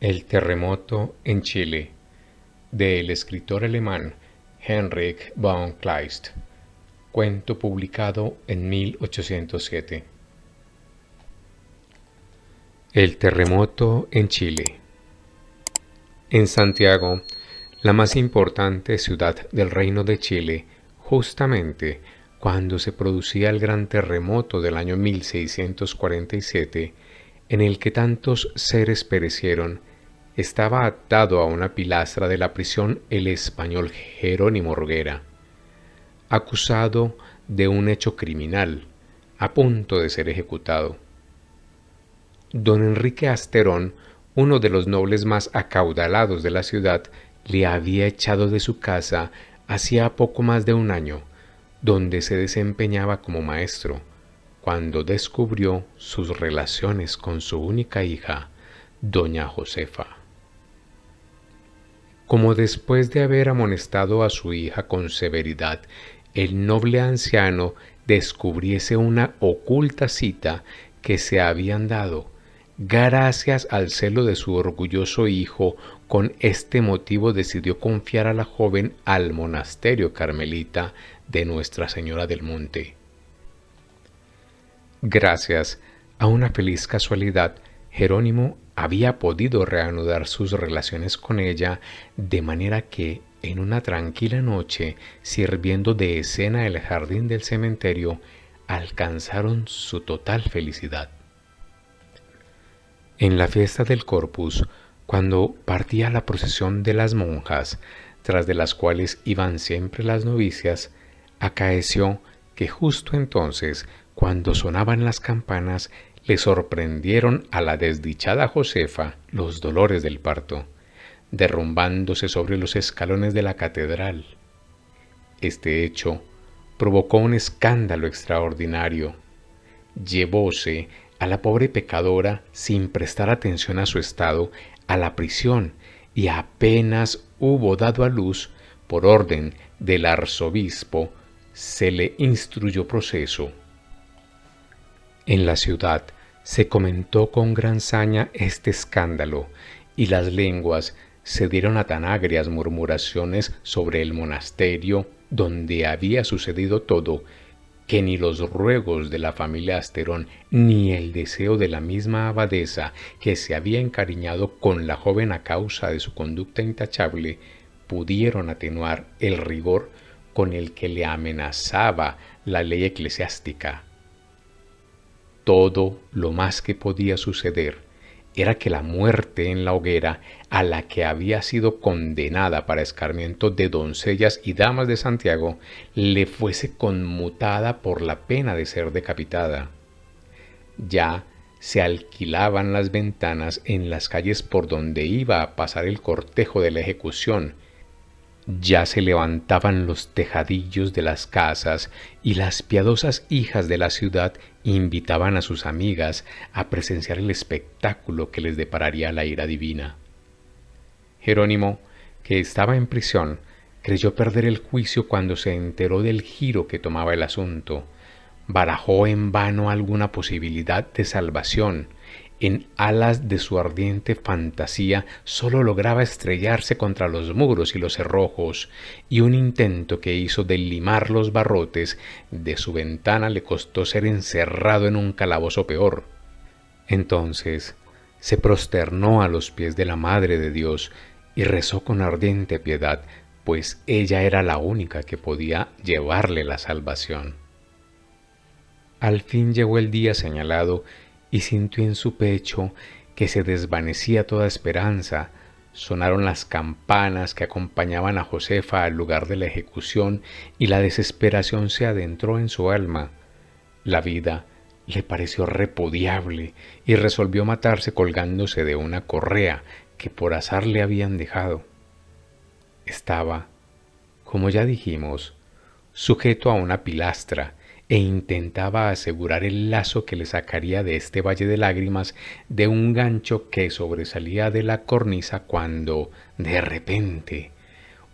El terremoto en Chile, del escritor alemán Heinrich von Kleist, cuento publicado en 1807. El terremoto en Chile. En Santiago, la más importante ciudad del Reino de Chile, justamente cuando se producía el gran terremoto del año 1647, en el que tantos seres perecieron, estaba atado a una pilastra de la prisión el español Jerónimo Orguera, acusado de un hecho criminal, a punto de ser ejecutado. Don Enrique Asterón, uno de los nobles más acaudalados de la ciudad, le había echado de su casa hacía poco más de un año, donde se desempeñaba como maestro, cuando descubrió sus relaciones con su única hija, doña Josefa. Como después de haber amonestado a su hija con severidad, el noble anciano descubriese una oculta cita que se habían dado, gracias al celo de su orgulloso hijo, con este motivo decidió confiar a la joven al monasterio carmelita de Nuestra Señora del Monte. Gracias a una feliz casualidad, Jerónimo había podido reanudar sus relaciones con ella, de manera que, en una tranquila noche, sirviendo de escena el jardín del cementerio, alcanzaron su total felicidad. En la fiesta del Corpus, cuando partía la procesión de las monjas, tras de las cuales iban siempre las novicias, acaeció que justo entonces, cuando sonaban las campanas, le sorprendieron a la desdichada Josefa los dolores del parto, derrumbándose sobre los escalones de la catedral. Este hecho provocó un escándalo extraordinario. Llevóse a la pobre pecadora, sin prestar atención a su estado, a la prisión, y apenas hubo dado a luz, por orden del arzobispo, se le instruyó proceso. En la ciudad se comentó con gran saña este escándalo, y las lenguas se dieron a tan agrias murmuraciones sobre el monasterio donde había sucedido todo, que ni los ruegos de la familia Asterón, ni el deseo de la misma abadesa, que se había encariñado con la joven a causa de su conducta intachable, pudieron atenuar el rigor con el que le amenazaba la ley eclesiástica. Todo lo más que podía suceder era que la muerte en la hoguera, a la que había sido condenada para escarmiento de doncellas y damas de Santiago, le fuese conmutada por la pena de ser decapitada. Ya se alquilaban las ventanas en las calles por donde iba a pasar el cortejo de la ejecución. Ya se levantaban los tejadillos de las casas y las piadosas hijas de la ciudad invitaban a sus amigas a presenciar el espectáculo que les depararía la ira divina. Jerónimo, que estaba en prisión, creyó perder el juicio cuando se enteró del giro que tomaba el asunto. Barajó en vano alguna posibilidad de salvación. En alas de su ardiente fantasía sólo lograba estrellarse contra los muros y los cerrojos, y un intento que hizo de limar los barrotes de su ventana le costó ser encerrado en un calabozo peor. Entonces se prosternó a los pies de la Madre de Dios y rezó con ardiente piedad, pues ella era la única que podía llevarle la salvación. Al fin llegó el día señalado y sintió en su pecho que se desvanecía toda esperanza. Sonaron las campanas que acompañaban a Josefa al lugar de la ejecución y la desesperación se adentró en su alma. La vida le pareció repudiable y resolvió matarse colgándose de una correa que por azar le habían dejado. Estaba, como ya dijimos, sujeto a una pilastra e intentaba asegurar el lazo que le sacaría de este valle de lágrimas de un gancho que sobresalía de la cornisa cuando, de repente,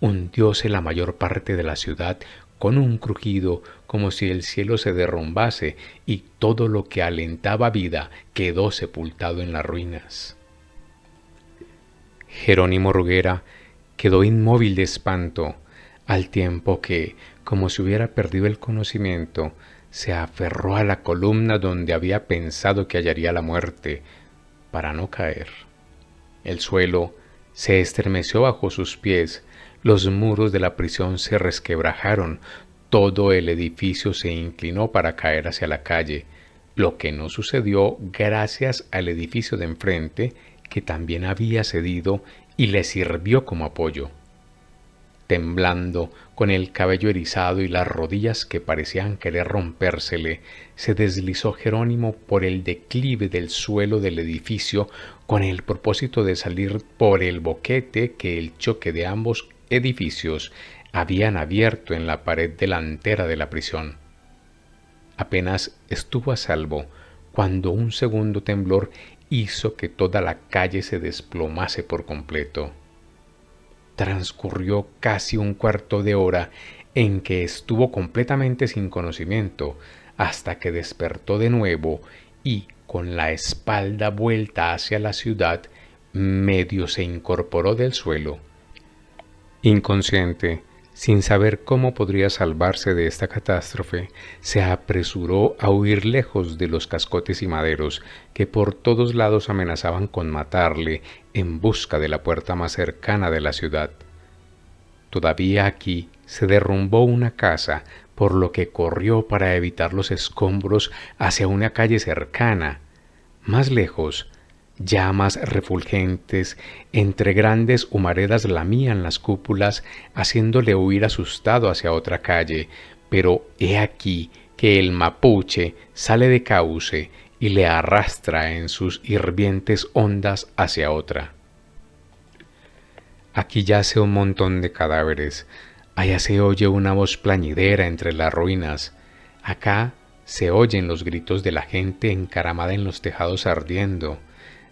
hundióse la mayor parte de la ciudad con un crujido como si el cielo se derrumbase y todo lo que alentaba vida quedó sepultado en las ruinas. Jerónimo Ruguera quedó inmóvil de espanto, al tiempo que, como si hubiera perdido el conocimiento, se aferró a la columna donde había pensado que hallaría la muerte, para no caer. El suelo se estremeció bajo sus pies, los muros de la prisión se resquebrajaron, todo el edificio se inclinó para caer hacia la calle, lo que no sucedió gracias al edificio de enfrente, que también había cedido y le sirvió como apoyo. Temblando, con el cabello erizado y las rodillas que parecían querer rompérsele, se deslizó Jerónimo por el declive del suelo del edificio con el propósito de salir por el boquete que el choque de ambos edificios habían abierto en la pared delantera de la prisión. Apenas estuvo a salvo cuando un segundo temblor hizo que toda la calle se desplomase por completo. Transcurrió casi un cuarto de hora en que estuvo completamente sin conocimiento, hasta que despertó de nuevo y, con la espalda vuelta hacia la ciudad, medio se incorporó del suelo. Inconsciente, sin saber cómo podría salvarse de esta catástrofe, se apresuró a huir lejos de los cascotes y maderos que por todos lados amenazaban con matarle, en busca de la puerta más cercana de la ciudad. Todavía aquí se derrumbó una casa, por lo que corrió para evitar los escombros hacia una calle cercana. Más lejos, llamas refulgentes entre grandes humaredas lamían las cúpulas, haciéndole huir asustado hacia otra calle, pero he aquí que el mapuche sale de cauce y le arrastra en sus hirvientes ondas hacia otra. Aquí yace un montón de cadáveres, allá se oye una voz plañidera entre las ruinas, acá se oyen los gritos de la gente encaramada en los tejados ardiendo.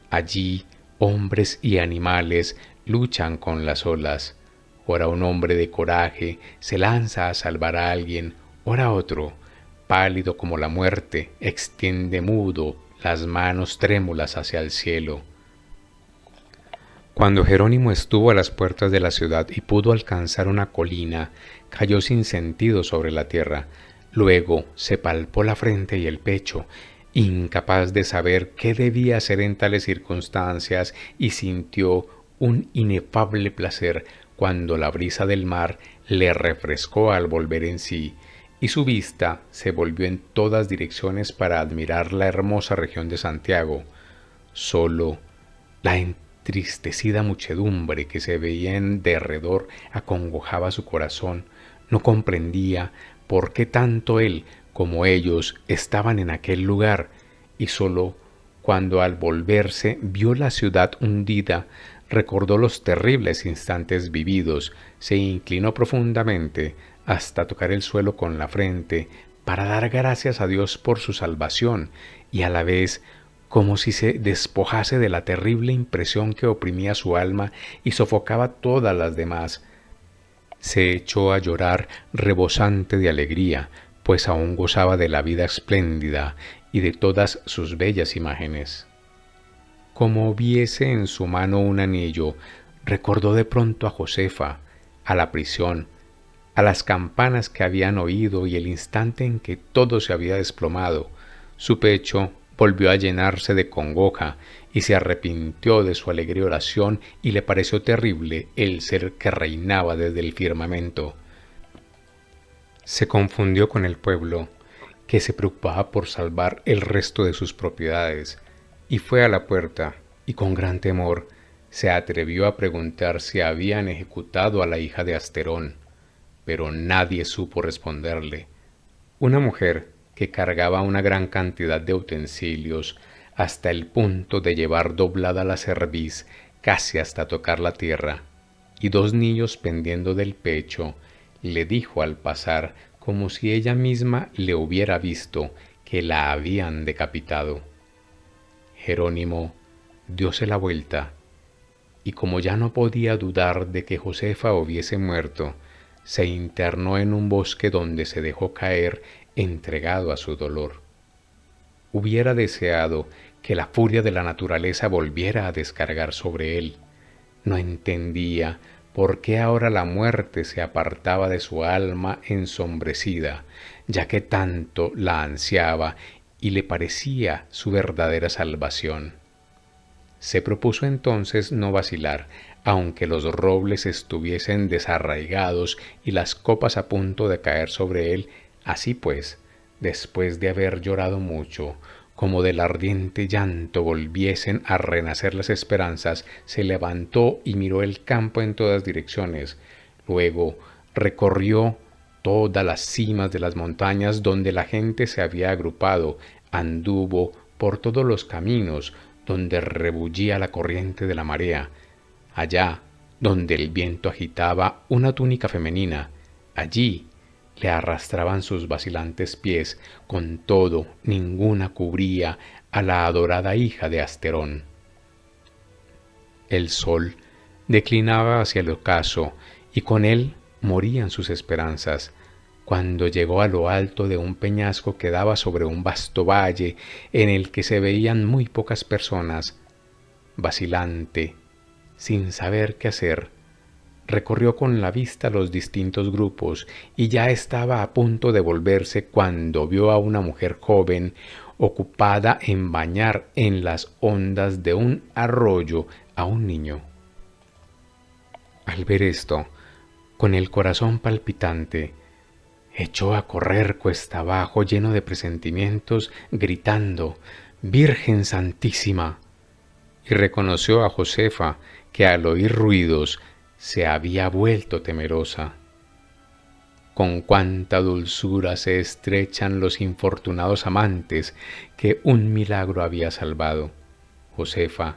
Allí hombres y animales luchan con las olas. Ora un hombre de coraje se lanza a salvar a alguien, ora otro, pálido como la muerte, extiende mudo las manos trémulas hacia el cielo. Cuando Jerónimo estuvo a las puertas de la ciudad y pudo alcanzar una colina, cayó sin sentido sobre la tierra. Luego se palpó la frente y el pecho, incapaz de saber qué debía hacer en tales circunstancias, y sintió un inefable placer cuando la brisa del mar le refrescó al volver en sí, y su vista se volvió en todas direcciones para admirar la hermosa región de Santiago. Solo la entristecida muchedumbre que se veía en derredor acongojaba su corazón. No comprendía por qué tanto él como ellos estaban en aquel lugar, y sólo cuando al volverse vio la ciudad hundida, recordó los terribles instantes vividos, se inclinó profundamente hasta tocar el suelo con la frente para dar gracias a Dios por su salvación, y a la vez, como si se despojase de la terrible impresión que oprimía su alma y sofocaba todas las demás, se echó a llorar rebosante de alegría, pues aún gozaba de la vida espléndida y de todas sus bellas imágenes. Como viese en su mano un anillo, recordó de pronto a Josefa, a la prisión, a las campanas que habían oído y el instante en que todo se había desplomado. Su pecho volvió a llenarse de congoja y se arrepintió de su alegre oración y le pareció terrible el ser que reinaba desde el firmamento. Se confundió con el pueblo, que se preocupaba por salvar el resto de sus propiedades, y fue a la puerta, y con gran temor se atrevió a preguntar si habían ejecutado a la hija de Asterón, pero nadie supo responderle. Una mujer que cargaba una gran cantidad de utensilios hasta el punto de llevar doblada la cerviz casi hasta tocar la tierra, y dos niños pendiendo del pecho, le dijo al pasar, como si ella misma le hubiera visto, que la habían decapitado. Jerónimo dióse la vuelta, y como ya no podía dudar de que Josefa hubiese muerto, se internó en un bosque donde se dejó caer entregado a su dolor. Hubiera deseado que la furia de la naturaleza volviera a descargar sobre él. No entendía por qué ahora la muerte se apartaba de su alma ensombrecida, ya que tanto la ansiaba y le parecía su verdadera salvación. Se propuso entonces no vacilar, aunque los robles estuviesen desarraigados y las copas a punto de caer sobre él. Así pues, después de haber llorado mucho, como del ardiente llanto volviesen a renacer las esperanzas, se levantó y miró el campo en todas direcciones. Luego recorrió todas las cimas de las montañas donde la gente se había agrupado, anduvo por todos los caminos donde rebullía la corriente de la marea, allá donde el viento agitaba una túnica femenina, allí le arrastraban sus vacilantes pies, con todo ninguna cubría a la adorada hija de Asterón. El sol declinaba hacia el ocaso y con él morían sus esperanzas. Cuando llegó a lo alto de un peñasco que daba sobre un vasto valle en el que se veían muy pocas personas, vacilante, sin saber qué hacer, recorrió con la vista los distintos grupos y ya estaba a punto de volverse cuando vio a una mujer joven ocupada en bañar en las ondas de un arroyo a un niño. Al ver esto, con el corazón palpitante, echó a correr cuesta abajo lleno de presentimientos, gritando «¡Virgen Santísima!», y reconoció a Josefa, que al oír ruidos se había vuelto temerosa. Con cuánta dulzura se estrechan los infortunados amantes que un milagro había salvado. Josefa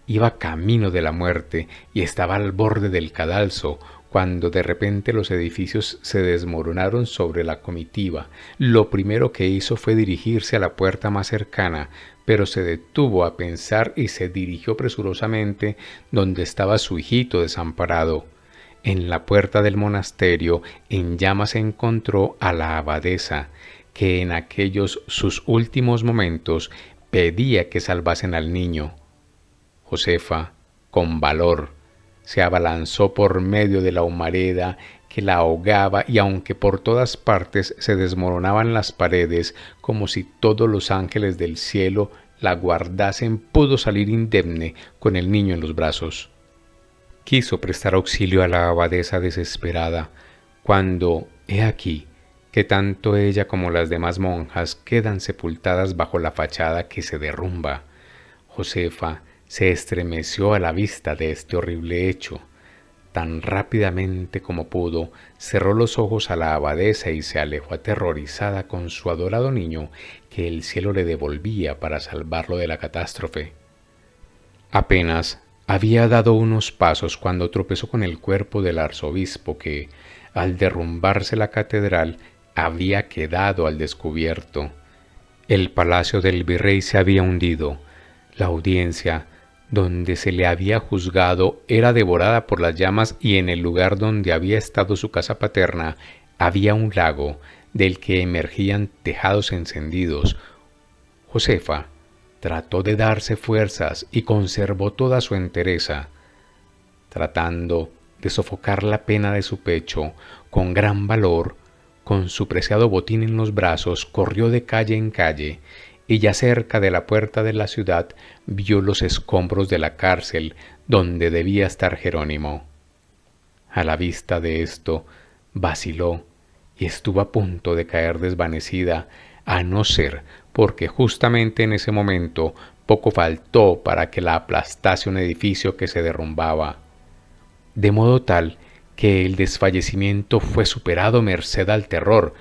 iba camino de la muerte y estaba al borde del cadalso, cuando de repente los edificios se desmoronaron sobre la comitiva. Lo primero que hizo fue dirigirse a la puerta más cercana, pero se detuvo a pensar y se dirigió presurosamente donde estaba su hijito desamparado. En la puerta del monasterio en llamas encontró a la abadesa, que en aquellos sus últimos momentos pedía que salvasen al niño. Josefa, con valor, se abalanzó por medio de la humareda que la ahogaba y aunque por todas partes se desmoronaban las paredes como si todos los ángeles del cielo la guardasen, pudo salir indemne con el niño en los brazos. Quiso prestar auxilio a la abadesa desesperada, cuando, he aquí, que tanto ella como las demás monjas quedan sepultadas bajo la fachada que se derrumba. Josefa se estremeció a la vista de este horrible hecho. Tan rápidamente como pudo, cerró los ojos a la abadesa y se alejó aterrorizada con su adorado niño que el cielo le devolvía para salvarlo de la catástrofe. Apenas había dado unos pasos cuando tropezó con el cuerpo del arzobispo que, al derrumbarse la catedral, había quedado al descubierto. El palacio del virrey se había hundido. La audiencia donde se le había juzgado era devorada por las llamas y en el lugar donde había estado su casa paterna había un lago del que emergían tejados encendidos. Josefa trató de darse fuerzas y conservó toda su entereza. Tratando de sofocar la pena de su pecho, con gran valor, con su preciado botín en los brazos, corrió de calle en calle, y ya cerca de la puerta de la ciudad vio los escombros de la cárcel donde debía estar Jerónimo. A la vista de esto, vaciló y estuvo a punto de caer desvanecida, a no ser porque justamente en ese momento poco faltó para que la aplastase un edificio que se derrumbaba, de modo tal que el desfallecimiento fue superado merced al terror.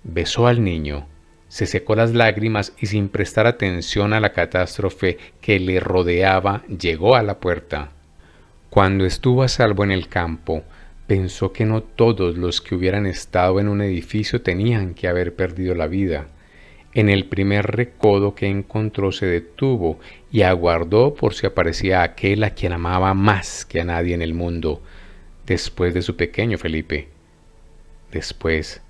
Besó al niño, se secó las lágrimas y sin prestar atención a la catástrofe que le rodeaba, llegó a la puerta. Cuando estuvo a salvo en el campo, pensó que no todos los que hubieran estado en un edificio tenían que haber perdido la vida. En el primer recodo que encontró se detuvo y aguardó por si aparecía aquel a quien amaba más que a nadie en el mundo, después de su pequeño Felipe. Después,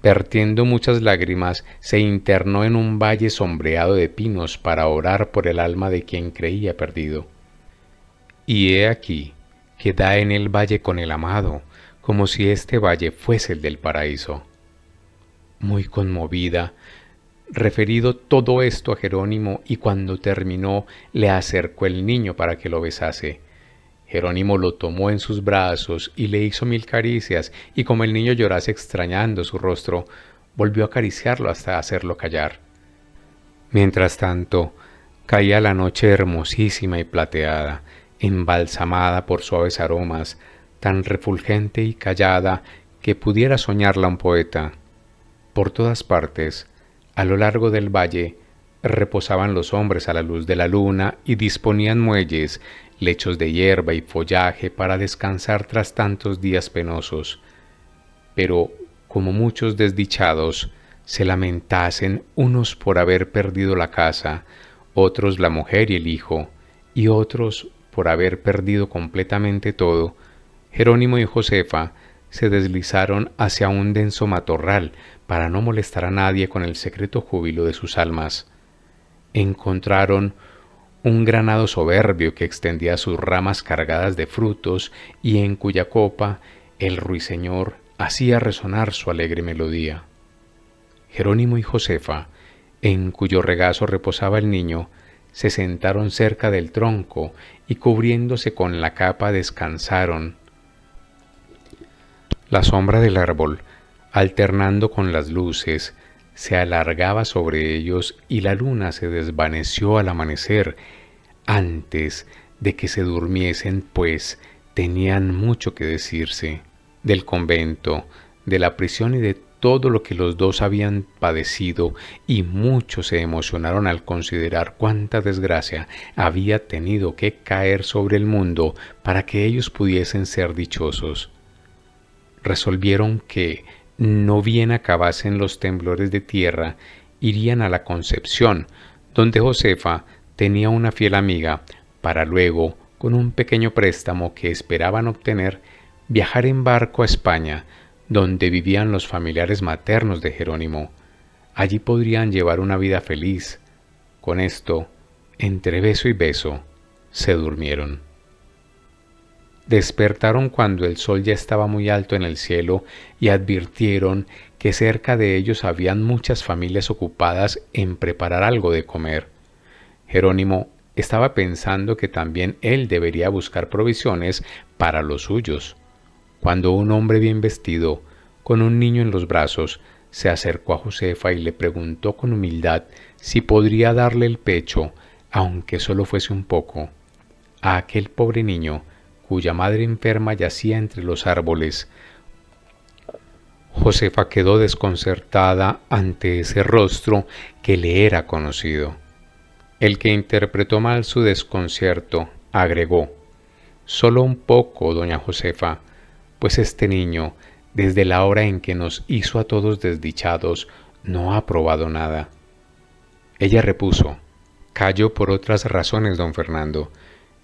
vertiendo muchas lágrimas, se internó en un valle sombreado de pinos para orar por el alma de quien creía perdido. Y he aquí que da en el valle con el amado, como si este valle fuese el del paraíso. Muy conmovida, referido todo esto a Jerónimo, y cuando terminó le acercó el niño para que lo besase. Jerónimo lo tomó en sus brazos y le hizo 1000 caricias, y como el niño llorase extrañando su rostro, volvió a acariciarlo hasta hacerlo callar. Mientras tanto, caía la noche hermosísima y plateada, embalsamada por suaves aromas, tan refulgente y callada que pudiera soñarla un poeta. Por todas partes, a lo largo del valle, reposaban los hombres a la luz de la luna y disponían muelles, lechos de hierba y follaje para descansar tras tantos días penosos. Pero, como muchos desdichados, se lamentasen unos por haber perdido la casa, otros la mujer y el hijo, y otros por haber perdido completamente todo, Jerónimo y Josefa se deslizaron hacia un denso matorral para no molestar a nadie con el secreto júbilo de sus almas. Encontraron un granado soberbio que extendía sus ramas cargadas de frutos y en cuya copa el ruiseñor hacía resonar su alegre melodía. Jerónimo y Josefa, en cuyo regazo reposaba el niño, se sentaron cerca del tronco y cubriéndose con la capa descansaron. La sombra del árbol, alternando con las luces, se alargaba sobre ellos y la luna se desvaneció al amanecer, antes de que se durmiesen, pues tenían mucho que decirse, del convento, de la prisión y de todo lo que los dos habían padecido, y muchos se emocionaron al considerar cuánta desgracia había tenido que caer sobre el mundo para que ellos pudiesen ser dichosos. Resolvieron que, no bien acabasen los temblores de tierra, irían a la Concepción, donde Josefa tenía una fiel amiga, para luego, con un pequeño préstamo que esperaban obtener, viajar en barco a España, donde vivían los familiares maternos de Jerónimo. Allí podrían llevar una vida feliz. Con esto, entre beso y beso, se durmieron. Despertaron cuando el sol ya estaba muy alto en el cielo y advirtieron que cerca de ellos habían muchas familias ocupadas en preparar algo de comer. Jerónimo estaba pensando que también él debería buscar provisiones para los suyos, cuando un hombre bien vestido, con un niño en los brazos, se acercó a Josefa y le preguntó con humildad si podría darle el pecho, aunque solo fuese un poco, a aquel pobre niño cuya madre enferma yacía entre los árboles. Josefa quedó desconcertada ante ese rostro que le era conocido. El que interpretó mal su desconcierto agregó: «Solo un poco, doña Josefa, pues este niño, desde la hora en que nos hizo a todos desdichados, no ha probado nada». Ella repuso: «Callo por otras razones, don Fernando.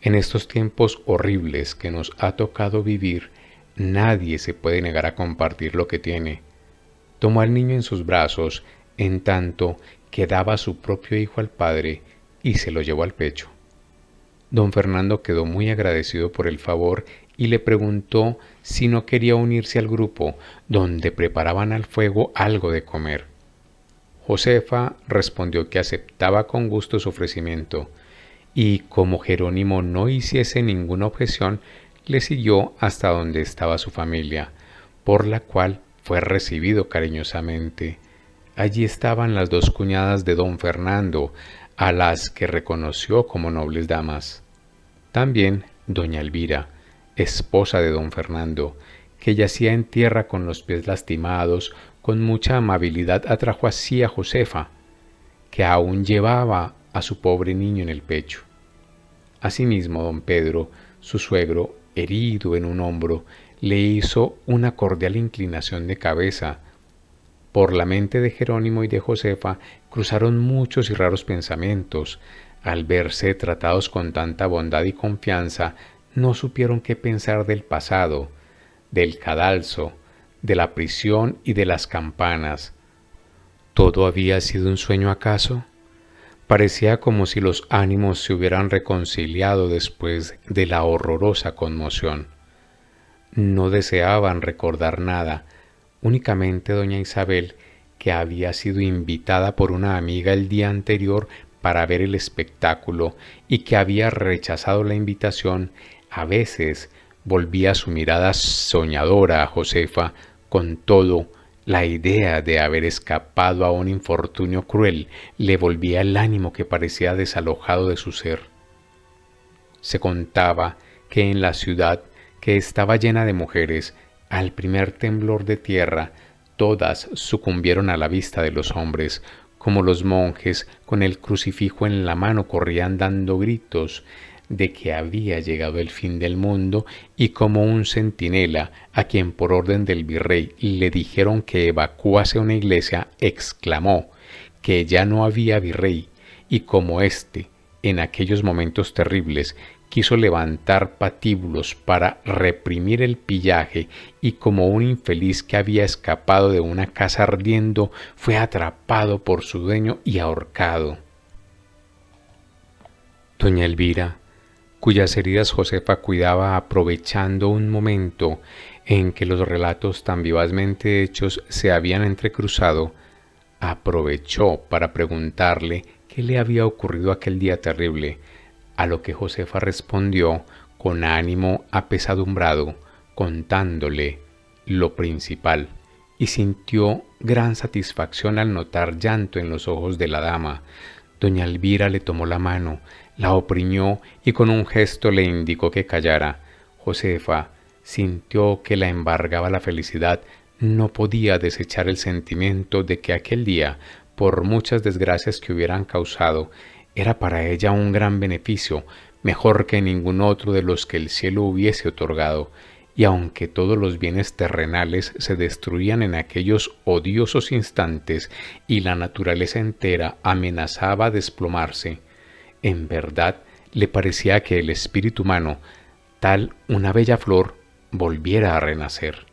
En estos tiempos horribles que nos ha tocado vivir, nadie se puede negar a compartir lo que tiene». Tomó al niño en sus brazos, en tanto que daba a su propio hijo al padre, y se lo llevó al pecho. Don Fernando quedó muy agradecido por el favor y le preguntó si no quería unirse al grupo, donde preparaban al fuego algo de comer. Josefa respondió que aceptaba con gusto su ofrecimiento, y como Jerónimo no hiciese ninguna objeción, le siguió hasta donde estaba su familia, por la cual fue recibido cariñosamente. Allí estaban las dos cuñadas de don Fernando, a las que reconoció como nobles damas. También doña Elvira, esposa de don Fernando, que yacía en tierra con los pies lastimados, con mucha amabilidad atrajo así a Josefa, que aún llevaba a su pobre niño en el pecho. Asimismo, don Pedro, su suegro, herido en un hombro, le hizo una cordial inclinación de cabeza. Por la mente de Jerónimo y de Josefa cruzaron muchos y raros pensamientos. Al verse tratados con tanta bondad y confianza, no supieron qué pensar del pasado, del cadalso, de la prisión y de las campanas. ¿Todo había sido un sueño acaso? Parecía como si los ánimos se hubieran reconciliado después de la horrorosa conmoción. No deseaban recordar nada, únicamente doña Isabel, que había sido invitada por una amiga el día anterior para ver el espectáculo y que había rechazado la invitación, a veces volvía su mirada soñadora a Josefa. Con todo, la idea de haber escapado a un infortunio cruel le volvía el ánimo que parecía desalojado de su ser. Se contaba que en la ciudad, que estaba llena de mujeres, al primer temblor de tierra, todas sucumbieron a la vista de los hombres, como los monjes con el crucifijo en la mano corrían dando gritos de que había llegado el fin del mundo, y como un centinela, a quien por orden del virrey le dijeron que evacuase una iglesia, exclamó que ya no había virrey, y como éste, en aquellos momentos terribles, quiso levantar patíbulos para reprimir el pillaje, y como un infeliz que había escapado de una casa ardiendo, fue atrapado por su dueño y ahorcado. Doña Elvira, cuyas heridas Josefa cuidaba aprovechando un momento en que los relatos tan vivazmente hechos se habían entrecruzado, aprovechó para preguntarle qué le había ocurrido aquel día terrible, a lo que Josefa respondió con ánimo apesadumbrado, contándole lo principal, y sintió gran satisfacción al notar llanto en los ojos de la dama. Doña Elvira le tomó la mano, la oprimió y con un gesto le indicó que callara. Josefa sintió que la embargaba la felicidad. No podía desechar el sentimiento de que aquel día, por muchas desgracias que hubieran causado, era para ella un gran beneficio, mejor que ningún otro de los que el cielo hubiese otorgado, y aunque todos los bienes terrenales se destruían en aquellos odiosos instantes y la naturaleza entera amenazaba desplomarse, en verdad le parecía que el espíritu humano, tal una bella flor, volviera a renacer.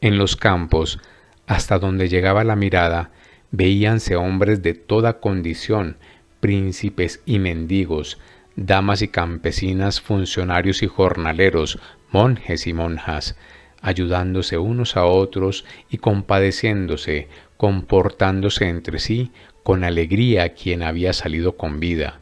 En los campos, hasta donde llegaba la mirada, veíanse hombres de toda condición, príncipes y mendigos, damas y campesinas, funcionarios y jornaleros, monjes y monjas, ayudándose unos a otros y compadeciéndose, comportándose entre sí con alegría quien había salido con vida,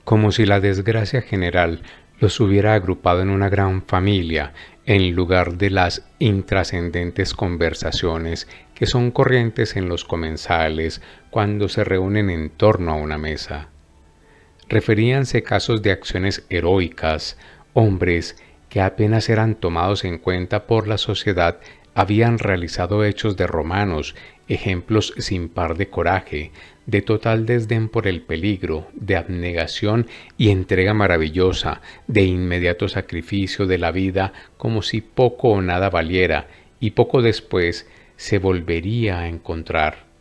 como si la desgracia general los hubiera agrupado en una gran familia, en lugar de las intrascendentes conversaciones que son corrientes en los comensales cuando se reúnen en torno a una mesa. Referíanse casos de acciones heroicas, hombres que apenas eran tomados en cuenta por la sociedad habían realizado hechos de romanos, ejemplos sin par de coraje, de total desdén por el peligro, de abnegación y entrega maravillosa, de inmediato sacrificio de la vida como si poco o nada valiera, y poco después se volvería a encontrar.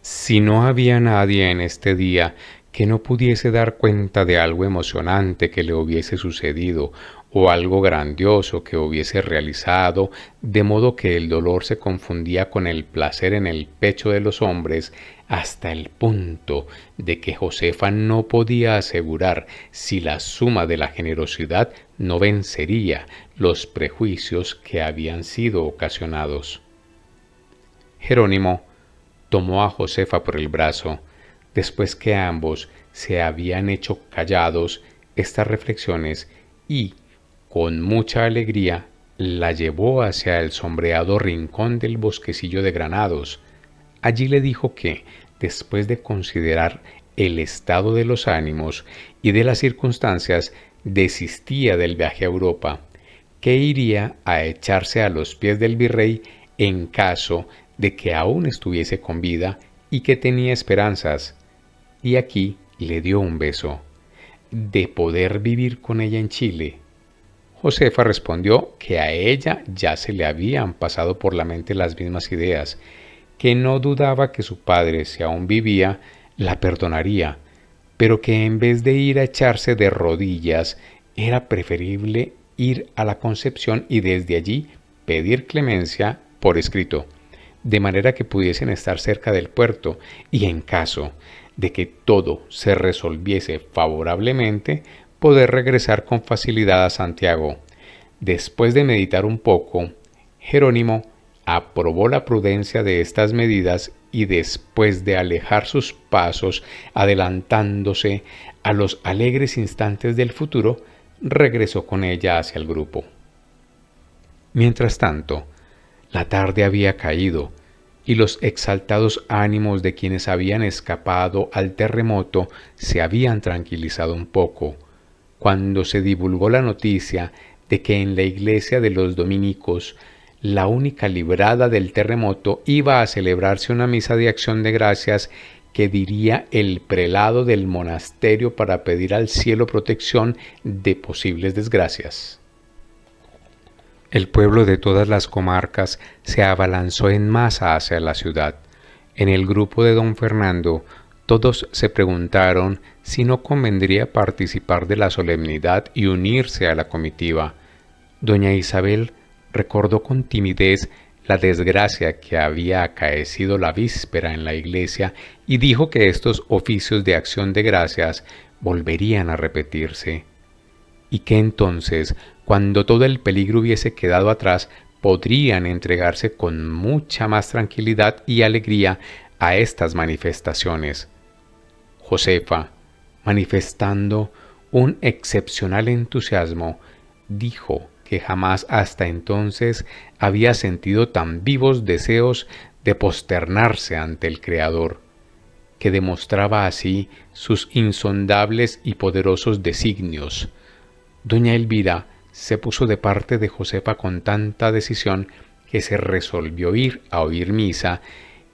Si no había nadie en este día que no pudiese dar cuenta de algo emocionante que le hubiese sucedido o algo grandioso que hubiese realizado, de modo que el dolor se confundía con el placer en el pecho de los hombres, hasta el punto de que Josefa no podía asegurar si la suma de la generosidad no vencería los prejuicios que habían sido ocasionados. Jerónimo tomó a Josefa por el brazo, después que ambos se habían hecho callados estas reflexiones, y, con mucha alegría, la llevó hacia el sombreado rincón del bosquecillo de granados. Allí le dijo que, después de considerar el estado de los ánimos y de las circunstancias, desistía del viaje a Europa, que iría a echarse a los pies del virrey en caso de que aún estuviese con vida y que tenía esperanzas. Y aquí le dio un beso, de poder vivir con ella en Chile. Josefa respondió que a ella ya se le habían pasado por la mente las mismas ideas, que no dudaba que su padre, si aún vivía, la perdonaría, pero que en vez de ir a echarse de rodillas, era preferible ir a la Concepción y desde allí pedir clemencia por escrito, de manera que pudiesen estar cerca del puerto y en caso de que todo se resolviese favorablemente, poder regresar con facilidad a Santiago. Después de meditar un poco, Jerónimo aprobó la prudencia de estas medidas y después de alejar sus pasos, adelantándose a los alegres instantes del futuro, regresó con ella hacia el grupo. Mientras tanto, la tarde había caído y los exaltados ánimos de quienes habían escapado al terremoto se habían tranquilizado un poco, cuando se divulgó la noticia de que en la iglesia de los dominicos, la única librada del terremoto, iba a celebrarse una misa de acción de gracias que diría el prelado del monasterio para pedir al cielo protección de posibles desgracias. El pueblo de todas las comarcas se abalanzó en masa hacia la ciudad. En el grupo de don Fernando, todos se preguntaron si no convendría participar de la solemnidad y unirse a la comitiva. Doña Isabel recordó con timidez la desgracia que había acaecido la víspera en la iglesia y dijo que estos oficios de acción de gracias volverían a repetirse, y que entonces, cuando todo el peligro hubiese quedado atrás, podrían entregarse con mucha más tranquilidad y alegría a estas manifestaciones. Josefa, manifestando un excepcional entusiasmo, dijo que jamás hasta entonces había sentido tan vivos deseos de posternarse ante el Creador, que demostraba así sus insondables y poderosos designios. Doña Elvira se puso de parte de Josefa con tanta decisión que se resolvió ir a oír misa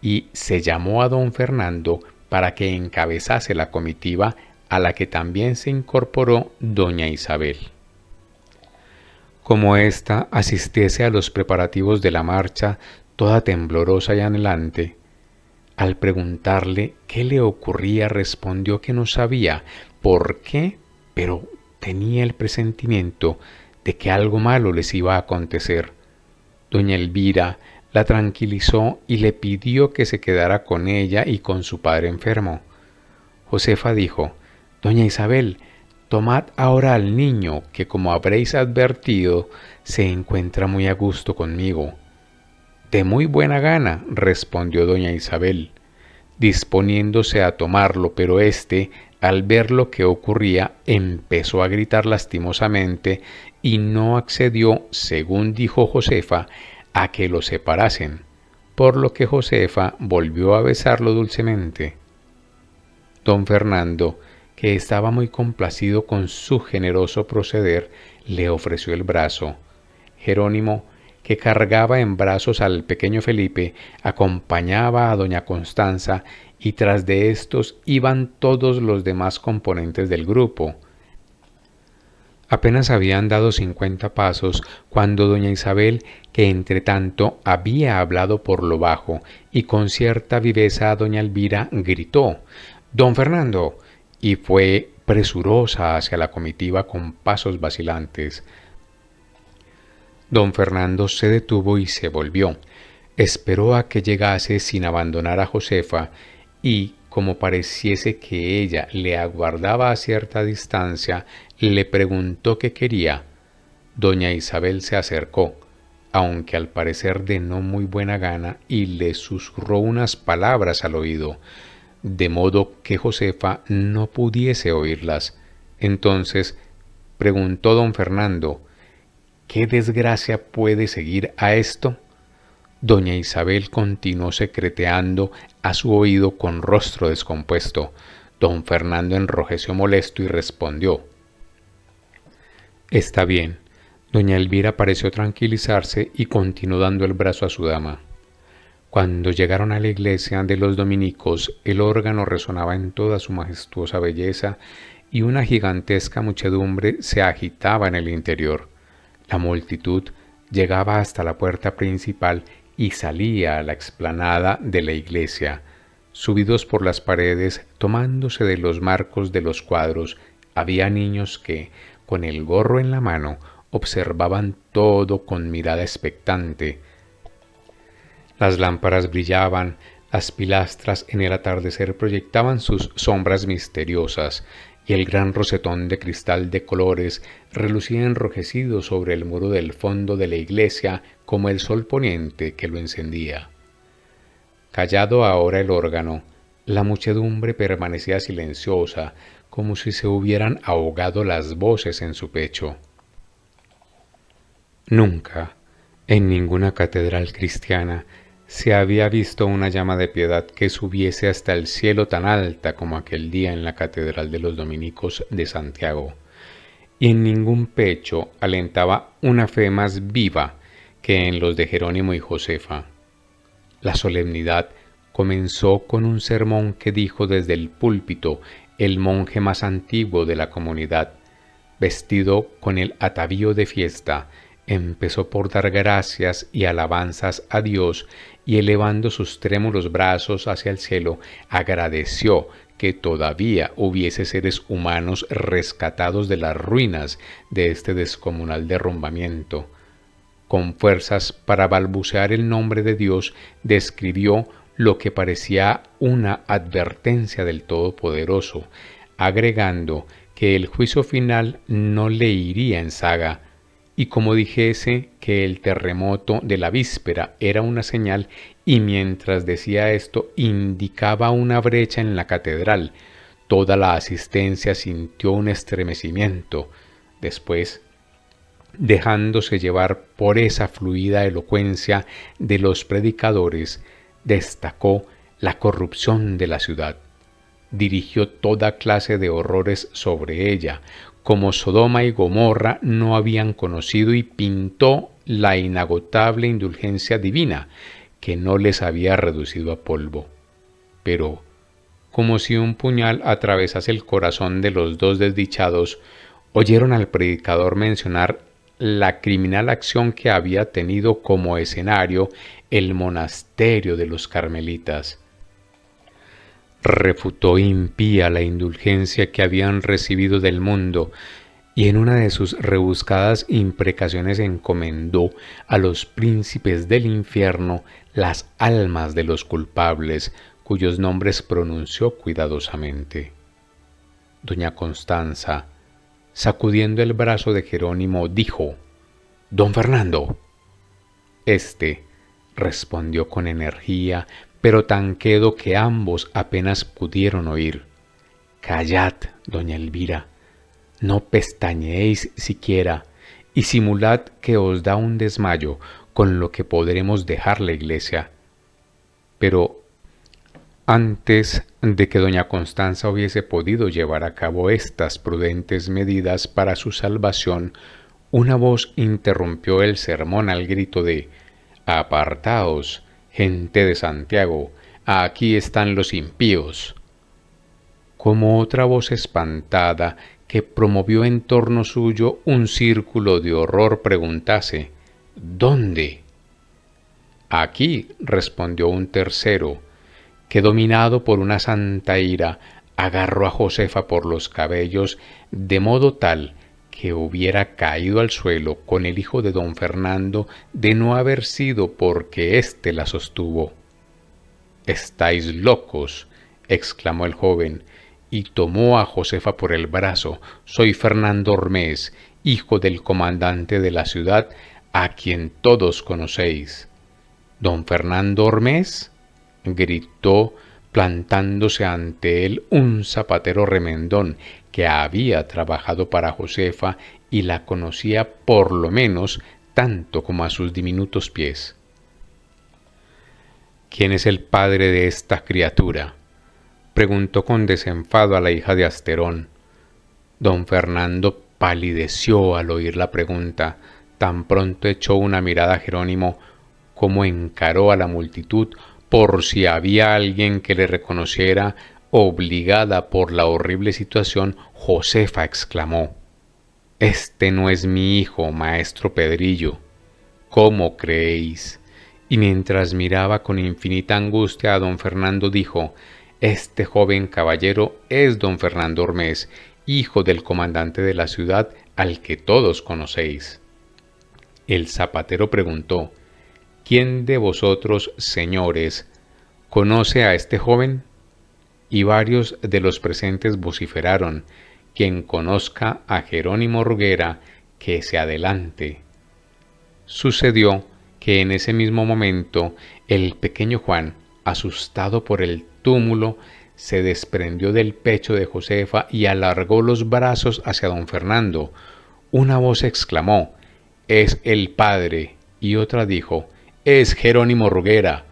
y se llamó a don Fernando para que encabezase la comitiva, a la que también se incorporó doña Isabel. Como ésta asistiese a los preparativos de la marcha, toda temblorosa y anhelante, al preguntarle qué le ocurría, respondió que no sabía por qué, pero tenía el presentimiento de que algo malo les iba a acontecer. Doña Elvira la tranquilizó y le pidió que se quedara con ella y con su padre enfermo. Josefa dijo: «Doña Isabel, tomad ahora al niño, que como habréis advertido, se encuentra muy a gusto conmigo». «De muy buena gana», respondió doña Isabel, disponiéndose a tomarlo, pero éste, al ver lo que ocurría, empezó a gritar lastimosamente y no accedió, según dijo Josefa, a que lo separasen, por lo que Josefa volvió a besarlo dulcemente. Don Fernando, que estaba muy complacido con su generoso proceder, le ofreció el brazo. Jerónimo, que cargaba en brazos al pequeño Felipe, acompañaba a doña Constanza y tras de estos iban todos los demás componentes del grupo. Apenas habían dado 50 pasos cuando doña Isabel, que entretanto había hablado por lo bajo y con cierta viveza a doña Elvira, gritó: «¡Don Fernando!», y fue presurosa hacia la comitiva con pasos vacilantes. Don Fernando se detuvo y se volvió. Esperó a que llegase sin abandonar a Josefa y, como pareciese que ella le aguardaba a cierta distancia, le preguntó qué quería. Doña Isabel se acercó, aunque al parecer de no muy buena gana, y le susurró unas palabras al oído, de modo que Josefa no pudiese oírlas. Entonces preguntó don Fernando: «¿Qué desgracia puede seguir a esto?». Doña Isabel continuó secreteando a su oído con rostro descompuesto. Don Fernando enrojeció molesto y respondió: «Está bien». Doña Elvira pareció tranquilizarse y continuó dando el brazo a su dama. Cuando llegaron a la iglesia de los dominicos, el órgano resonaba en toda su majestuosa belleza y una gigantesca muchedumbre se agitaba en el interior. La multitud llegaba hasta la puerta principal y salía a la explanada de la iglesia. Subidos por las paredes, tomándose de los marcos de los cuadros, había niños que, con el gorro en la mano, observaban todo con mirada expectante. Las lámparas brillaban, las pilastras en el atardecer proyectaban sus sombras misteriosas, y el gran rosetón de cristal de colores relucía enrojecido sobre el muro del fondo de la iglesia como el sol poniente que lo encendía. Callado ahora el órgano, la muchedumbre permanecía silenciosa, como si se hubieran ahogado las voces en su pecho. Nunca, en ninguna catedral cristiana, se había visto una llama de piedad que subiese hasta el cielo tan alta como aquel día en la Catedral de los Dominicos de Santiago, y en ningún pecho alentaba una fe más viva que en los de Jerónimo y Josefa. La solemnidad comenzó con un sermón que dijo desde el púlpito el monje más antiguo de la comunidad, vestido con el atavío de fiesta. Empezó por dar gracias y alabanzas a Dios y elevando sus trémulos brazos hacia el cielo, agradeció que todavía hubiese seres humanos rescatados de las ruinas de este descomunal derrumbamiento. Con fuerzas para balbucear el nombre de Dios, describió lo que parecía una advertencia del Todopoderoso, agregando que el juicio final no le iría en saga, y como dijese que el terremoto de la víspera era una señal, y mientras decía esto indicaba una brecha en la catedral, toda la asistencia sintió un estremecimiento. Después, dejándose llevar por esa fluida elocuencia de los predicadores, destacó la corrupción de la ciudad. Dirigió toda clase de horrores sobre ella, como Sodoma y Gomorra no habían conocido, y pintó la inagotable indulgencia divina, que no les había reducido a polvo. Pero, como si un puñal atravesase el corazón de los dos desdichados, oyeron al predicador mencionar la criminal acción que había tenido como escenario el monasterio de los carmelitas. Refutó impía la indulgencia que habían recibido del mundo, y en una de sus rebuscadas imprecaciones encomendó a los príncipes del infierno las almas de los culpables, cuyos nombres pronunció cuidadosamente. Doña Constanza, sacudiendo el brazo de Jerónimo, dijo: «Don Fernando». Este respondió con energía, pero tan quedo que ambos apenas pudieron oír: «Callad, doña Elvira, no pestañeéis siquiera, y simulad que os da un desmayo, con lo que podremos dejar la iglesia». Pero antes de que doña Constanza hubiese podido llevar a cabo estas prudentes medidas para su salvación, una voz interrumpió el sermón al grito de: «Apartaos, gente de Santiago, aquí están los impíos». Como otra voz espantada que promovió en torno suyo un círculo de horror preguntase: «¿Dónde?». «Aquí», respondió un tercero, que dominado por una santa ira, agarró a Josefa por los cabellos de modo tal que hubiera caído al suelo con el hijo de don Fernando de no haber sido porque éste la sostuvo. «Estáis locos», exclamó el joven, y tomó a Josefa por el brazo. «Soy Fernando Ormés, hijo del comandante de la ciudad, a quien todos conocéis». «¿Don Fernando Ormés?», gritó, plantándose ante él un zapatero remendón que había trabajado para Josefa y la conocía por lo menos tanto como a sus diminutos pies. «¿Quién es el padre de esta criatura?», preguntó con desenfado a la hija de Asterón. Don Fernando palideció al oír la pregunta. Tan pronto echó una mirada a Jerónimo como encaró a la multitud por si había alguien que le reconociera. Obligada por la horrible situación, Josefa exclamó: «Este no es mi hijo, maestro Pedrillo». «¿Cómo creéis?». Y mientras miraba con infinita angustia a don Fernando, dijo: «Este joven caballero es don Fernando Ormés, hijo del comandante de la ciudad, al que todos conocéis». El zapatero preguntó: ¿quién de vosotros, señores, conoce a este joven? Y varios de los presentes vociferaron: quien conozca a Jerónimo Ruguera, que se adelante. Sucedió que en ese mismo momento el pequeño Juan, asustado por el túmulo, se desprendió del pecho de Josefa y alargó los brazos hacia don Fernando. Una voz exclamó: «Es el padre», y otra dijo: «Es Jerónimo Ruguera»,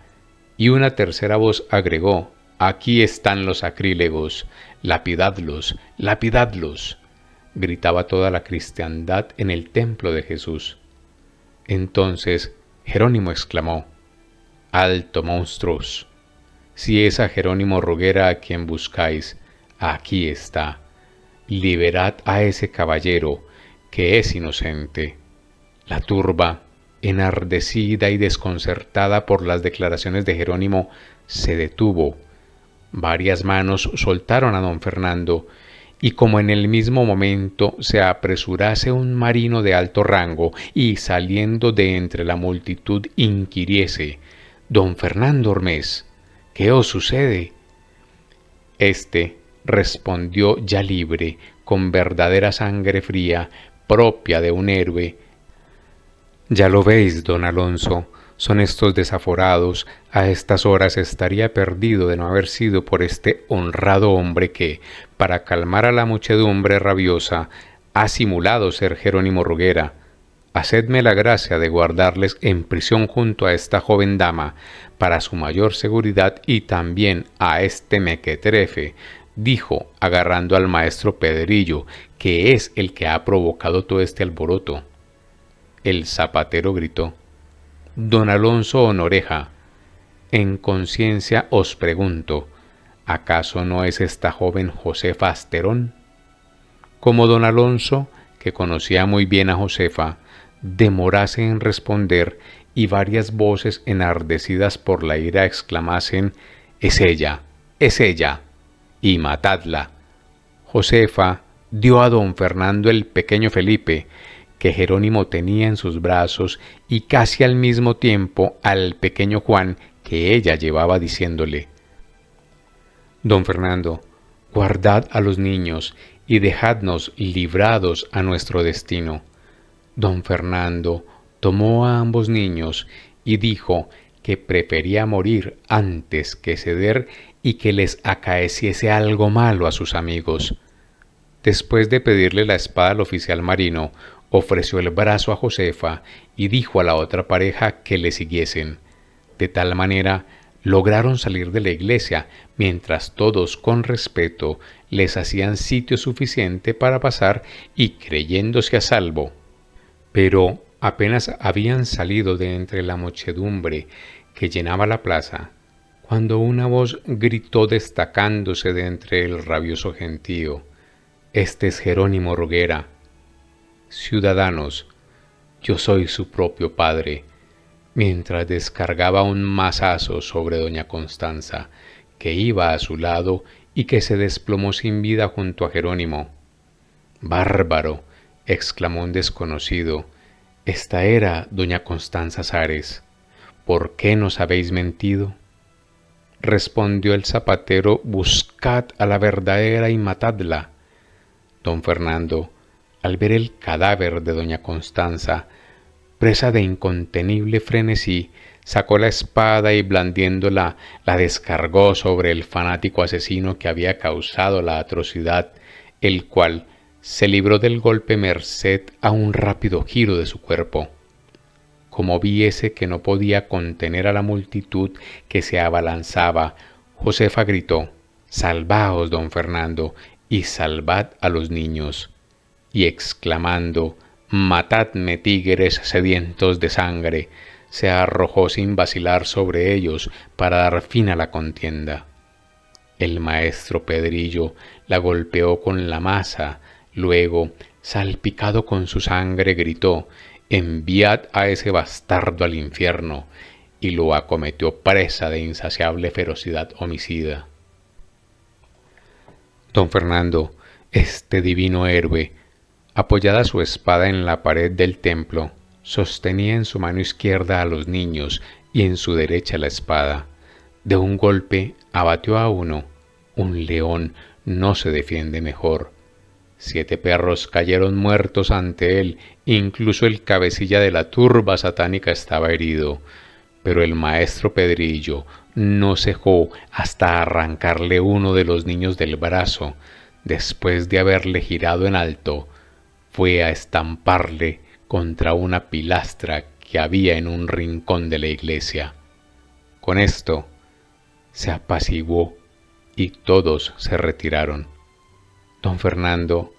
y una tercera voz agregó: «Aquí están los sacrílegos, lapidadlos, lapidadlos», gritaba toda la cristiandad en el templo de Jesús. Entonces Jerónimo exclamó: «Alto, monstruos, si es a Jerónimo Ruguera a quien buscáis, aquí está. Liberad a ese caballero, que es inocente». La turba, enardecida y desconcertada por las declaraciones de Jerónimo, se detuvo. Varias manos soltaron a don Fernando, y como en el mismo momento se apresurase un marino de alto rango y saliendo de entre la multitud inquiriese: «Don Fernando Ormés, ¿qué os sucede?». Este respondió ya libre, con verdadera sangre fría, propia de un héroe: «Ya lo veis, don Alonso, son estos desaforados. A estas horas estaría perdido de no haber sido por este honrado hombre que, para calmar a la muchedumbre rabiosa, ha simulado ser Jerónimo Ruguera. Hacedme la gracia de guardarles en prisión junto a esta joven dama, para su mayor seguridad, y también a este mequetrefe», dijo, agarrando al maestro Pedrillo, «que es el que ha provocado todo este alboroto». El zapatero gritó: «Don Alonso Honoreja, en conciencia os pregunto, ¿acaso no es esta joven Josefa Asterón?». Como don Alonso, que conocía muy bien a Josefa, demorase en responder y varias voces enardecidas por la ira exclamasen: «Es ella, y matadla». Josefa dio a don Fernando el pequeño Felipe, que Jerónimo tenía en sus brazos, y casi al mismo tiempo al pequeño Juan, que ella llevaba, diciéndole: «Don Fernando, guardad a los niños y dejadnos librados a nuestro destino». Don Fernando tomó a ambos niños y dijo que prefería morir antes que ceder y que les acaeciese algo malo a sus amigos. Después de pedirle la espada al oficial marino, ofreció el brazo a Josefa y dijo a la otra pareja que le siguiesen. De tal manera lograron salir de la iglesia, mientras todos con respeto les hacían sitio suficiente para pasar y creyéndose a salvo. Pero apenas habían salido de entre la muchedumbre que llenaba la plaza, cuando una voz gritó destacándose de entre el rabioso gentío: «Este es Jerónimo Ruguera. Ciudadanos, yo soy su propio padre», mientras descargaba un mazazo sobre doña Constanza, que iba a su lado y que se desplomó sin vida junto a Jerónimo. «Bárbaro», exclamó un desconocido, «esta era doña Constanza Zares. ¿Por qué nos habéis mentido?». Respondió el zapatero: «Buscad a la verdadera y matadla». Don Fernando, al ver el cadáver de doña Constanza, presa de incontenible frenesí, sacó la espada y blandiéndola la descargó sobre el fanático asesino que había causado la atrocidad, el cual se libró del golpe merced a un rápido giro de su cuerpo. Como viese que no podía contener a la multitud que se abalanzaba, Josefa gritó: «Salvaos, don Fernando, y salvad a los niños». Y exclamando: «Matadme, tigres sedientos de sangre», se arrojó sin vacilar sobre ellos para dar fin a la contienda. El maestro Pedrillo la golpeó con la maza, luego, salpicado con su sangre, gritó: «Enviad a ese bastardo al infierno», y lo acometió presa de insaciable ferocidad homicida. Don Fernando, este divino héroe, apoyada su espada en la pared del templo, Sostenía en su mano izquierda a los niños y en su derecha la espada. De un golpe abatió a uno. Un león no se defiende mejor. 7 perros cayeron muertos ante él, incluso el cabecilla de la turba satánica estaba herido. Pero el maestro Pedrillo no cejó hasta arrancarle uno de los niños del brazo. Después de haberle girado en alto, fue a estamparle contra una pilastra que había en un rincón de la iglesia. Con esto se apaciguó y todos se retiraron. Don Fernando,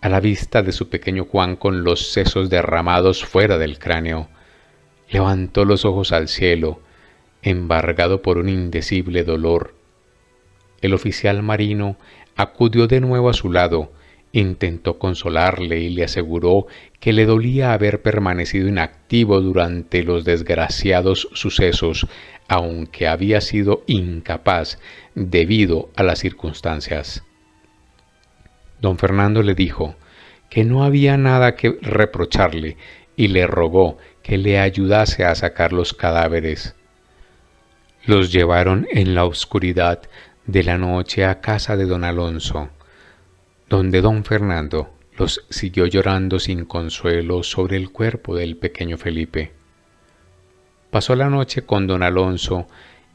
a la vista de su pequeño Juan con los sesos derramados fuera del cráneo, levantó los ojos al cielo, embargado por un indecible dolor. El oficial marino acudió de nuevo a su lado, intentó consolarle y le aseguró que le dolía haber permanecido inactivo durante los desgraciados sucesos, aunque había sido incapaz debido a las circunstancias. Don Fernando le dijo que no había nada que reprocharle y le rogó que le ayudase a sacar los cadáveres. Los llevaron en la oscuridad de la noche a casa de don Alonso, donde don Fernando los siguió llorando sin consuelo sobre el cuerpo del pequeño Felipe. Pasó la noche con don Alonso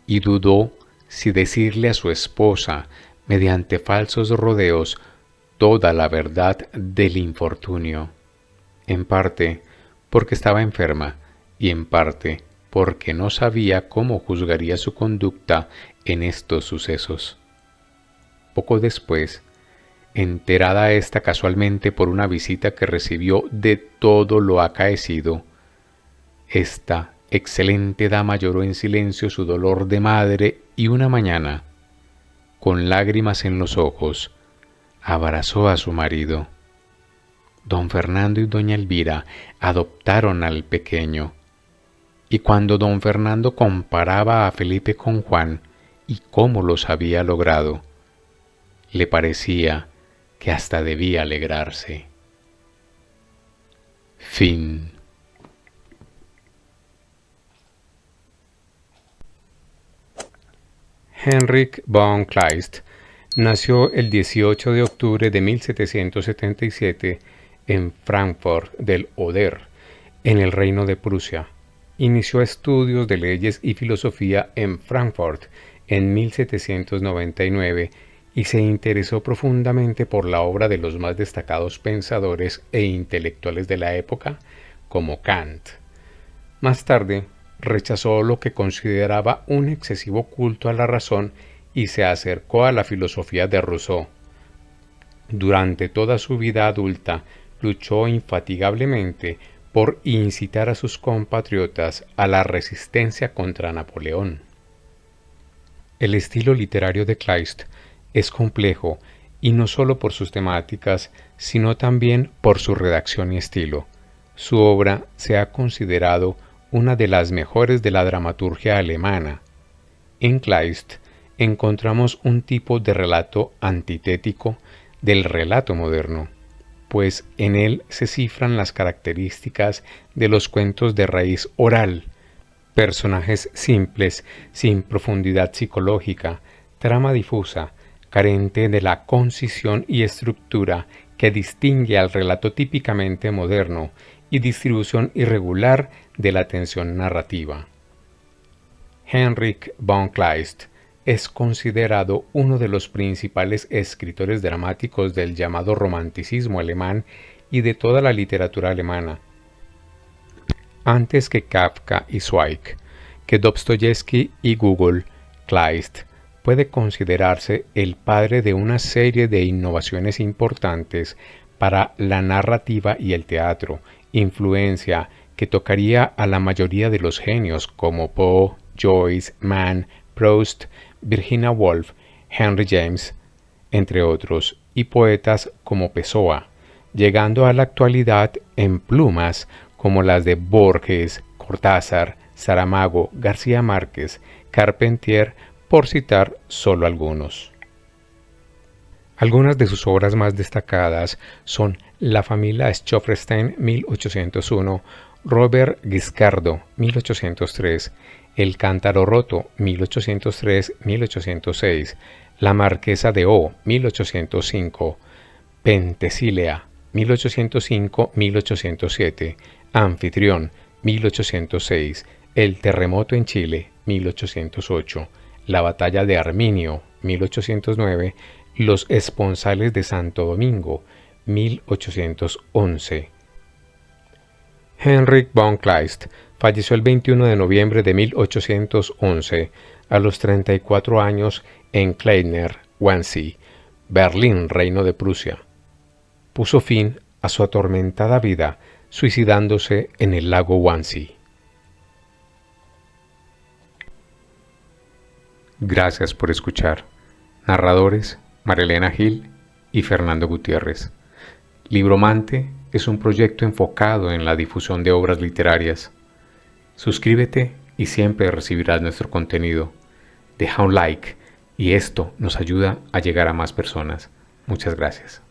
y dudó si decirle a su esposa, mediante falsos rodeos, toda la verdad del infortunio, en parte porque estaba enferma y en parte porque no sabía cómo juzgaría su conducta en estos sucesos. Poco después, enterada ésta casualmente por una visita que recibió de todo lo acaecido, esta excelente dama lloró en silencio su dolor de madre y una mañana, con lágrimas en los ojos, abrazó a su marido. Don Fernando y doña Elvira adoptaron al pequeño, y cuando don Fernando comparaba a Felipe con Juan y cómo los había logrado, le parecía que hasta debía alegrarse. Fin. Heinrich von Kleist nació el 18 de octubre de 1777 en Frankfurt del Oder, en el Reino de Prusia. Inició estudios de leyes y filosofía en Frankfurt en 1799 y se interesó profundamente por la obra de los más destacados pensadores e intelectuales de la época, como Kant. Más tarde, rechazó lo que consideraba un excesivo culto a la razón y se acercó a la filosofía de Rousseau. Durante toda su vida adulta, luchó infatigablemente por incitar a sus compatriotas a la resistencia contra Napoleón. El estilo literario de Kleist es complejo y no solo por sus temáticas, sino también por su redacción y estilo. Su obra se ha considerado una de las mejores de la dramaturgia alemana. En Kleist encontramos un tipo de relato antitético del relato moderno, pues en él se cifran las características de los cuentos de raíz oral, personajes simples, sin profundidad psicológica, trama difusa, carente de la concisión y estructura que distingue al relato típicamente moderno, y distribución irregular de la tensión narrativa. Heinrich von Kleist es considerado uno de los principales escritores dramáticos del llamado romanticismo alemán y de toda la literatura alemana. Antes que Kafka y Zweig, que Dostoyevsky y Gogol, Kleist puede considerarse el padre de una serie de innovaciones importantes para la narrativa y el teatro, influencia que tocaría a la mayoría de los genios como Poe, Joyce, Mann, Proust, Virginia Woolf, Henry James, entre otros, y poetas como Pessoa, llegando a la actualidad en plumas como las de Borges, Cortázar, Saramago, García Márquez, Carpentier, por citar solo algunos. Algunas de sus obras más destacadas son La familia Schoffenstein 1801 Robert Guiscardo, 1803. El cántaro roto, 1803-1806. La marquesa de O, 1805. Pentesilea, 1805-1807. Anfitrión, 1806. El terremoto en Chile, 1808. La batalla de Arminio, 1809. Los esponsales de Santo Domingo, 1811. Heinrich von Kleist falleció el 21 de noviembre de 1811 a los 34 años en Kleiner, Wannsee, Berlín, Reino de Prusia. Puso fin a su atormentada vida suicidándose en el lago Wannsee. Gracias por escuchar. Narradores: Marilena Gil y Fernando Gutiérrez. Libromante es un proyecto enfocado en la difusión de obras literarias. Suscríbete y siempre recibirás nuestro contenido. Deja un like y esto nos ayuda a llegar a más personas. Muchas gracias.